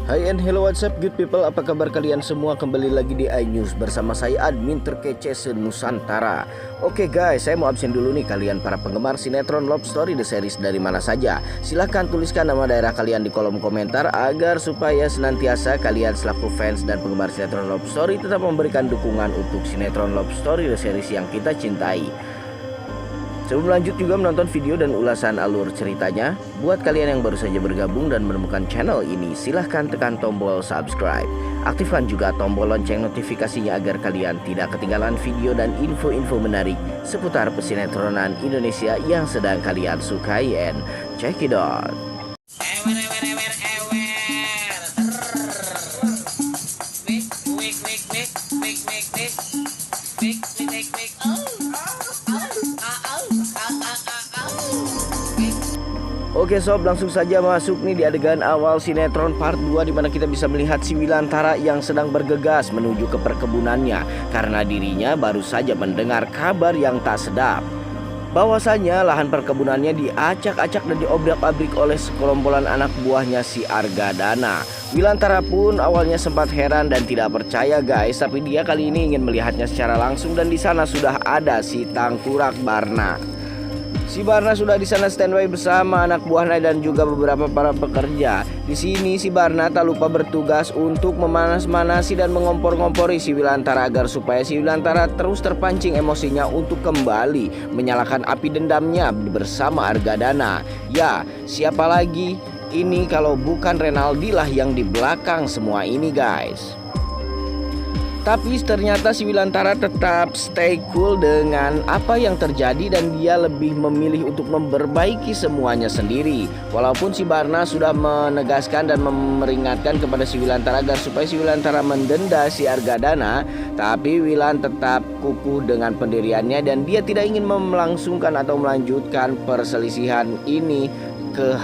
Hai and hello, what's up good people, apa kabar kalian semua? Kembali lagi di iNews bersama saya admin terkece se-Nusantara. Oke guys, saya mau absen dulu nih kalian para penggemar sinetron Love Story The Series dari mana saja. Silahkan tuliskan nama daerah kalian di kolom komentar agar supaya senantiasa kalian selaku fans dan penggemar sinetron Love Story tetap memberikan dukungan untuk sinetron Love Story The Series yang kita cintai. Sebelum lanjut juga menonton video dan ulasan alur ceritanya, buat kalian yang baru saja bergabung dan menemukan channel ini, silahkan tekan tombol subscribe. Aktifkan juga tombol lonceng notifikasinya agar kalian tidak ketinggalan video dan info-info menarik seputar pesinetronan Indonesia yang sedang kalian sukai, and check it out. Oke sob, langsung saja masuk nih di adegan awal sinetron part 2, dimana kita bisa melihat si Wilantara yang sedang bergegas menuju ke perkebunannya karena dirinya baru saja mendengar kabar yang tak sedap, bahwasanya lahan perkebunannya diacak-acak dan diobrak-abrik oleh sekelompokan anak buahnya si Argadana. Wilantara pun awalnya sempat heran dan tidak percaya guys, tapi dia kali ini ingin melihatnya secara langsung dan di sana sudah ada si Tangkurak Barna. Si Barna sudah di sana standby bersama anak buahnya dan juga beberapa para pekerja. Di sini si Barna tak lupa bertugas untuk memanas-manasi dan mengompor-ngompori si Wilantara agar supaya si Wilantara terus terpancing emosinya untuk kembali menyalakan api dendamnya bersama Argadana. Ya, siapa lagi ini kalau bukan Renaldi lah yang di belakang semua ini guys. Tapi ternyata si Wilantara tetap stay cool dengan apa yang terjadi dan dia lebih memilih untuk memperbaiki semuanya sendiri. Walaupun si Barna sudah menegaskan dan memperingatkan kepada si Wilantara agar supaya si Wilantara mendenda si Argadana, tapi Wilan tetap kukuh dengan pendiriannya dan dia tidak ingin melangsungkan atau melanjutkan perselisihan ini ke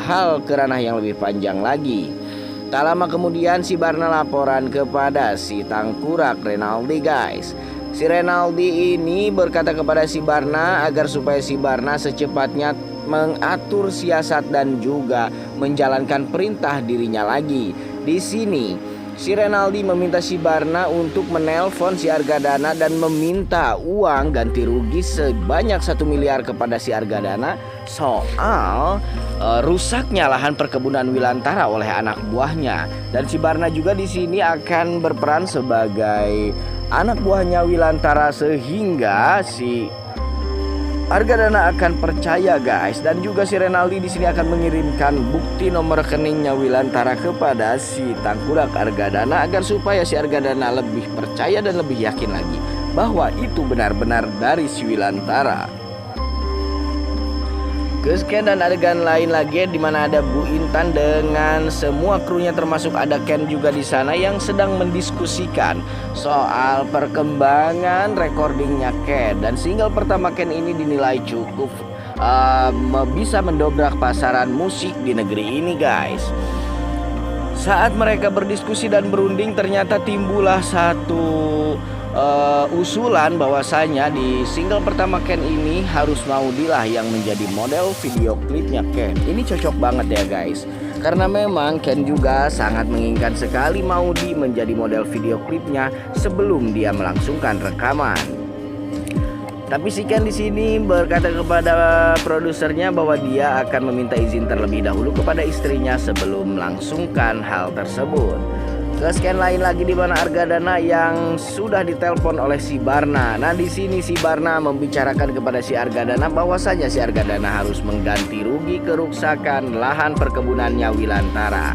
ranah yang lebih panjang lagi. Tak lama kemudian si Barna laporan kepada si Tangkurak Renaldi guys. Si Renaldi ini berkata kepada si Barna agar supaya si Barna secepatnya mengatur siasat dan juga menjalankan perintah dirinya lagi. Di sini si Renaldi meminta si Barna untuk menelpon si Argadana dan meminta uang ganti rugi sebanyak 1 miliar kepada si Argadana soal rusaknya lahan perkebunan Wilantara oleh anak buahnya. Dan si Barna juga di sini akan berperan sebagai anak buahnya Wilantara sehingga si Argadana akan percaya guys, dan juga si Renaldi di sini akan mengirimkan bukti nomor rekeningnya Wilantara kepada si Tangkurak Argadana agar supaya si Argadana lebih percaya dan lebih yakin lagi bahwa itu benar-benar dari si Wilantara. Kesekian dan adegan lain lagi di mana ada Bu Intan dengan semua krunya termasuk ada Ken juga di sana yang sedang mendiskusikan soal perkembangan recordingnya Ken, dan single pertama Ken ini dinilai cukup bisa mendobrak pasaran musik di negeri ini guys. Saat mereka berdiskusi dan berunding ternyata timbullah satu usulan bahwasanya di single pertama Ken ini harus Maudy lah yang menjadi model video klipnya Ken. Ini cocok banget ya guys, karena memang Ken juga sangat menginginkan sekali Maudy menjadi model video klipnya sebelum dia melangsungkan rekaman. Tapi si Ken di sini berkata kepada produsernya bahwa dia akan meminta izin terlebih dahulu kepada istrinya sebelum melangsungkan hal tersebut. Kesekian lain lagi di mana Argadana yang sudah ditelepon oleh si Barna. Nah di sini si Barna membicarakan kepada si Argadana bahwasanya si Argadana harus mengganti rugi kerusakan lahan perkebunannya Wilantara.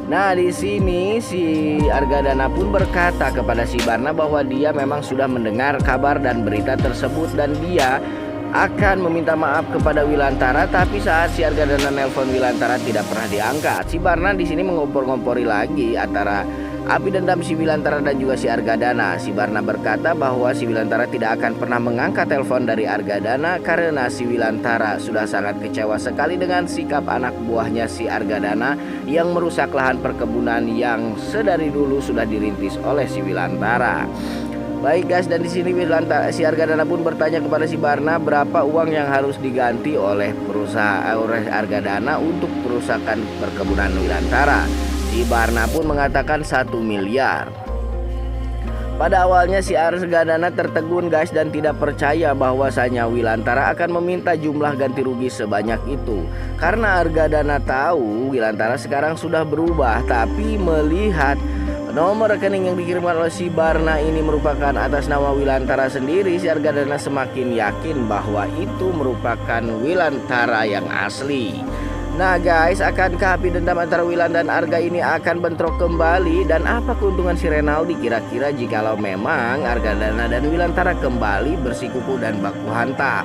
Nah di sini si Argadana pun berkata kepada si Barna bahwa dia memang sudah mendengar kabar dan berita tersebut dan dia akan meminta maaf kepada Wilantara, tapi saat si Argadana nelpon Wilantara tidak pernah diangkat. Si Barna di sini mengompor-ngompori lagi antara api dendam si Wilantara dan juga si Argadana. Si Barna berkata bahwa si Wilantara tidak akan pernah mengangkat telepon dari Argadana karena si Wilantara sudah sangat kecewa sekali dengan sikap anak buahnya si Argadana yang merusak lahan perkebunan yang sedari dulu sudah dirintis oleh si Wilantara. Baik guys, dan di sini si Argadana pun bertanya kepada si Barna berapa uang yang harus diganti oleh perusahaan Argadana untuk perusakan perkebunan Wilantara. Si Barna pun mengatakan 1 miliar. Pada awalnya si Argadana tertegun guys dan tidak percaya bahwasanya Wilantara akan meminta jumlah ganti rugi sebanyak itu. Karena Argadana tahu Wilantara sekarang sudah berubah, tapi melihat nomor rekening yang dikirimkan oleh si Barna ini merupakan atas nama Wilantara sendiri, si Argadana semakin yakin bahwa itu merupakan Wilantara yang asli. Nah guys, akankah api dendam antara Wilan dan Arga ini akan bentrok kembali? Dan apa keuntungan si Renaldi kira-kira jikalau memang Argadana dan Wilantara kembali bersikuku dan baku hantam?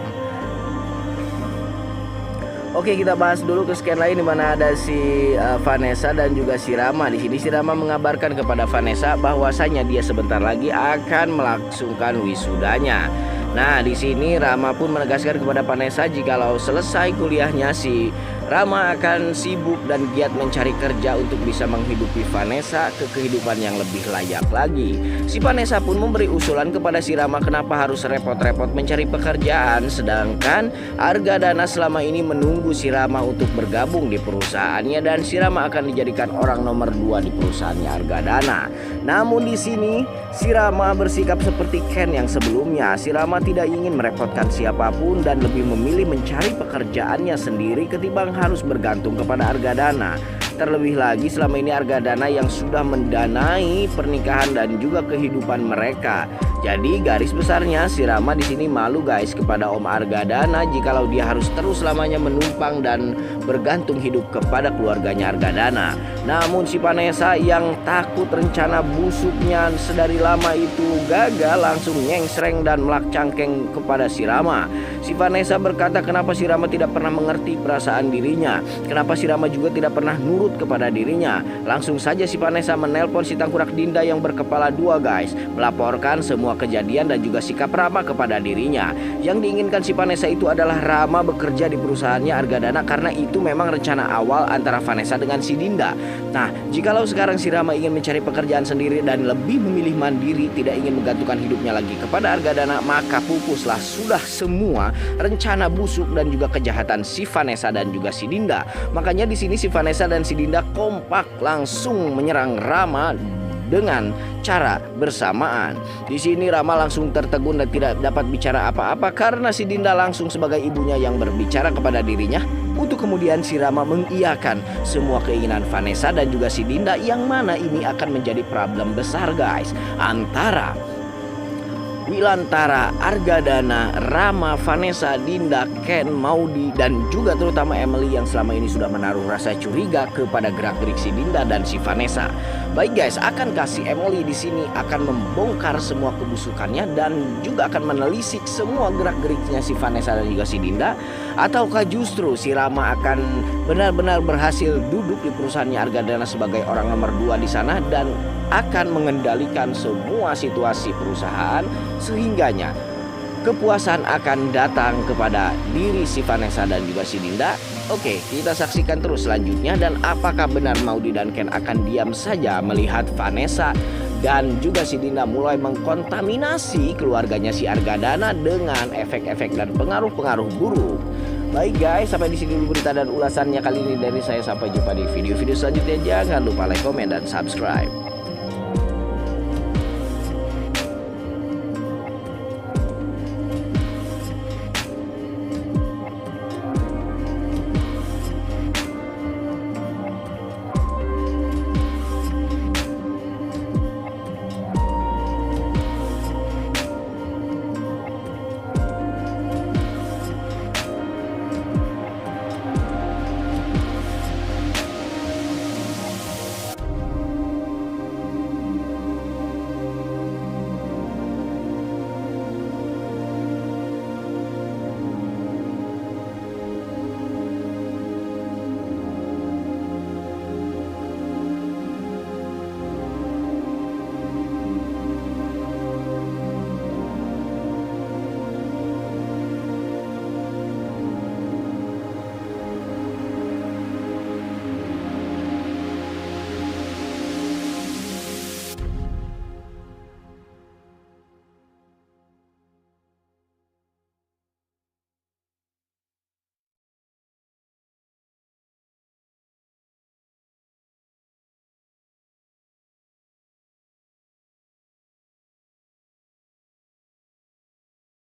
Oke, kita bahas dulu ke scan lain di mana ada si Vanessa dan juga si Rama. Di sini si Rama mengabarkan kepada Vanessa bahwasanya dia sebentar lagi akan melangsungkan wisudanya. Nah, di sini Rama pun menegaskan kepada Vanessa jikalau selesai kuliahnya si Rama akan sibuk dan giat mencari kerja untuk bisa menghidupi Vanessa ke kehidupan yang lebih layak lagi. Si Vanessa pun memberi usulan kepada si Rama kenapa harus repot-repot mencari pekerjaan, sedangkan Argadana selama ini menunggu si Rama untuk bergabung di perusahaannya dan si Rama akan dijadikan orang nomor 2 di perusahaannya Argadana. Namun di sini si Rama bersikap seperti Ken yang sebelumnya. Si Rama tidak ingin merepotkan siapapun dan lebih memilih mencari pekerjaannya sendiri ketimbang harus bergantung kepada Argadana. Terlebih lagi selama ini Argadana yang sudah mendanai pernikahan dan juga kehidupan mereka. Jadi garis besarnya si Rama di sini malu guys kepada Om Argadana jikalau dia harus terus selamanya menumpang dan bergantung hidup kepada keluarganya Argadana. Namun si Vanessa yang takut rencana busuknya sedari lama itu gagal langsung nyengsreng dan melak cangkeng kepada si Rama. Si Vanessa berkata kenapa si Rama tidak pernah mengerti perasaan dirinya, kenapa si Rama juga tidak pernah nurut kepada dirinya. Langsung saja si Vanessa menelpon si Tangkurak Dinda yang berkepala 2 guys, melaporkan semua kejadian dan juga sikap Rama kepada dirinya. Yang diinginkan si Vanessa itu adalah Rama bekerja di perusahaannya Argadana karena itu memang rencana awal antara Vanessa dengan si Dinda. Nah, jikalau sekarang si Rama ingin mencari pekerjaan sendiri dan lebih memilih mandiri, tidak ingin menggantungkan hidupnya lagi kepada Argadana, maka pupuslah sudah semua rencana busuk dan juga kejahatan si Vanessa dan juga si Dinda. Makanya di sini si Vanessa dan si Dinda kompak langsung menyerang Rama dengan cara bersamaan. Di sini Rama langsung tertegun dan tidak dapat bicara apa-apa karena si Dinda langsung sebagai ibunya yang berbicara kepada dirinya untuk kemudian si Rama mengiyakan semua keinginan Vanessa dan juga si Dinda, yang mana ini akan menjadi problem besar guys antara Wilantara, Argadana, Rama, Vanessa, Dinda, Ken, Maudi, dan juga terutama Emily yang selama ini sudah menaruh rasa curiga kepada gerak-gerik si Dinda dan si Vanessa. Baik guys, akankah si Emily di sini akan membongkar semua kebusukannya dan juga akan menelisik semua gerak-geriknya si Vanessa dan juga si Dinda? Ataukah justru si Rama akan benar-benar berhasil duduk di perusahaannya Argadana sebagai orang nomor 2 di sana dan akan mengendalikan semua situasi perusahaan sehingganya kepuasan akan datang kepada diri si Vanessa dan juga si Dinda? Oke, kita saksikan terus selanjutnya. Dan apakah benar Maudi dan Ken akan diam saja melihat Vanessa dan juga si Dinda mulai mengkontaminasi keluarganya si Argadana dengan efek-efek dan pengaruh-pengaruh buruk? Baik guys, sampai di sini dulu berita dan ulasannya kali ini dari saya. Sampai jumpa di video-video selanjutnya. Jangan lupa like, komen, dan subscribe.